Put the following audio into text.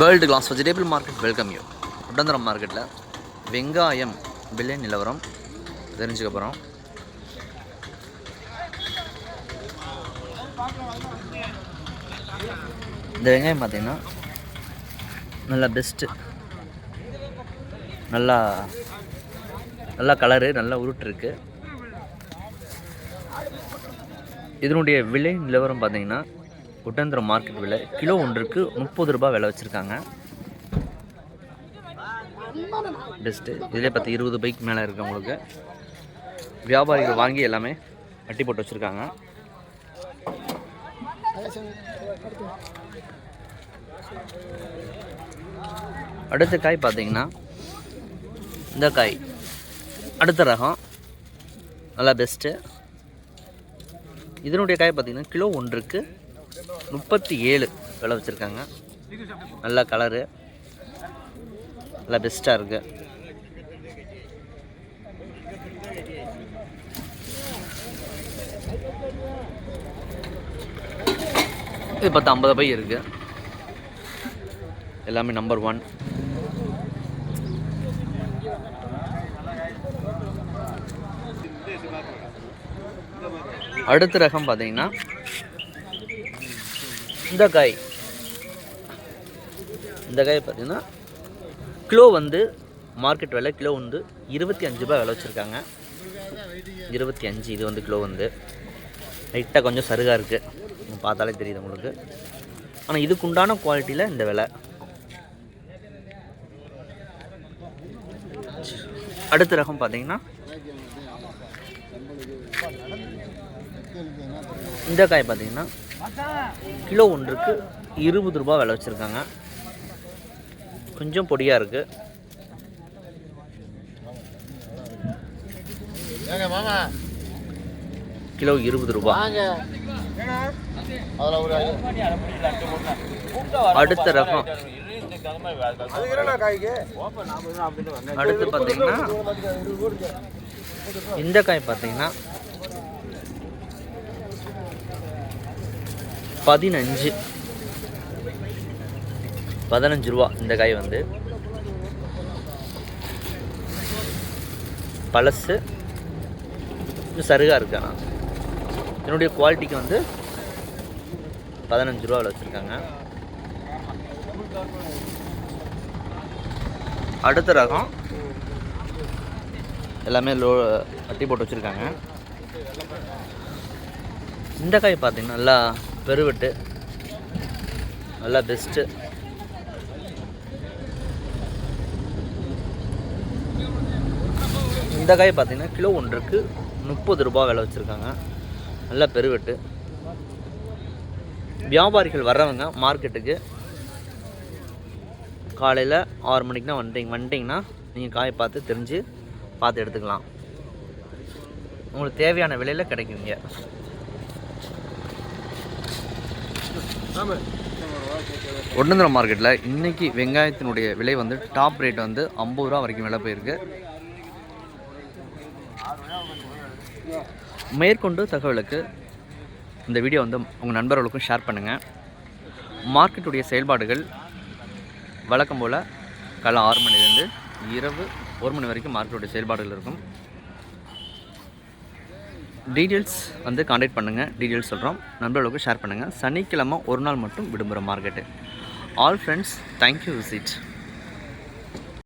World class vegetable market welcome you. உடந்தரம் மார்க்கெட்டில் வெங்காயம் விலை நிலவரம் தெரிஞ்சுக்க போகிறோம். இந்த வெங்காயம் பார்த்திங்கன்னா நல்லா பெஸ்ட்டு, நல்லா கலரு, நல்லா உருட்டு இருக்குது. இதனுடைய விலை நிலவரம் பார்த்திங்கன்னா ஒட்டந்திரம் மார்க்கெட் விலை கிலோ ஒன்றுக்கு 30 ரூபாய் விலை வச்சுருக்காங்க. பெஸ்ட்டு. இதிலே 20 ரூபாய்க்கு மேலே இருக்குது. உங்களுக்கு வியாபாரிகள் வாங்கி எல்லாமே வட்டி போட்டு வச்சுருக்காங்க. அடுத்த காய் பார்த்தீங்கன்னா இந்த காய் அடுத்த ரகம், நல்லா பெஸ்ட்டு. இதனுடைய காய் பார்த்திங்கன்னா கிலோ ஒன்றுக்கு 37 விலை வச்சுருக்காங்க. நல்லா கலரு, நல்லா பெஸ்ட்டாக இருக்குது. இது 50 பை இருக்குது. எல்லாமே நம்பர் 1. அடுத்த ரகம் பார்த்தீங்கன்னா இந்த காய் பார்த்தீங்கன்னா கிலோ மார்க்கெட் விலை கிலோ 25 ரூபாய் விலை வச்சுருக்காங்க. 25. இது கிலோ லைட்டாக கொஞ்சம் சருகாக இருக்குது, பார்த்தாலே தெரியுது உங்களுக்கு. ஆனால் இதுக்கு உண்டான குவாலிட்டியில் இந்த விலை. அடுத்த ரகம் பார்த்தீங்கன்னா இந்த காய் பார்த்தீங்கன்னா கிலோ ஒன்றுக்கு 20 ரூபாய் விலை வச்சுருக்காங்க. கொஞ்சம் பொடியாக இருக்குது. கிலோ 20 ரூபாய். அடுத்த ரகம் அடுத்து பார்த்தீங்கன்னா இந்த காய் பார்த்தீங்கன்னா 15 ரூபா. இந்த காய் பழசு, இன்னும் சருகாக இருக்கு. ஆனால் இதனுடைய குவாலிட்டிக்கு 15 ரூபா வச்சுருக்காங்க. அடுத்த ரகம் எல்லாமே வட்டி போட்டு வச்சுருக்காங்க. இந்த காய் பார்த்தீங்கன்னா நல்லா பெருவெட்டு, நல்லா பெஸ்ட்டு. இந்த காய் பார்த்தீங்கன்னா கிலோ ஒன்றுக்கு 30 ரூபாய் விலை வச்சுருக்காங்க. நல்லா பெருவெட்டு. வியாபாரிகள் வர்றவங்க மார்க்கெட்டுக்கு காலையில் 6 மணிக்குனா வந்துட்டிங்கன்னா நீங்கள் காய் பார்த்து தெரிஞ்சு பார்த்து எடுத்துக்கலாம். உங்களுக்கு தேவையான விலையில் கிடைக்குங்க. ஒட்டந்திரம் மார்க்கெட்டில் இன்றைக்கி வெங்காயத்தினுடைய விலை டாப் ரேட் 50 ரூபா வரைக்கும் விலை போயிருக்கு. மேற்கொண்டு தகவலுக்கு இந்த வீடியோ உங்கள் நண்பர்களுக்கும் ஷேர் பண்ணுங்கள். மார்க்கெட்டுடைய செயல்பாடுகள் வழக்கம் போல் காலை 6 மணிலேருந்து இரவு 1 மணி வரைக்கும் மார்க்கெட்டுடைய செயல்பாடுகள் இருக்கும். டீட்டெயில்ஸ் கான்டாக்ட் பண்ணுங்கள். டீட்டெயில்ஸ் சொல்கிறோம், நண்பர்களுக்கு ஷேர் பண்ணுங்கள். சனிக்கிழமை ஒரு நாள் மட்டும் விடுமுறை market. All friends, thank you visit.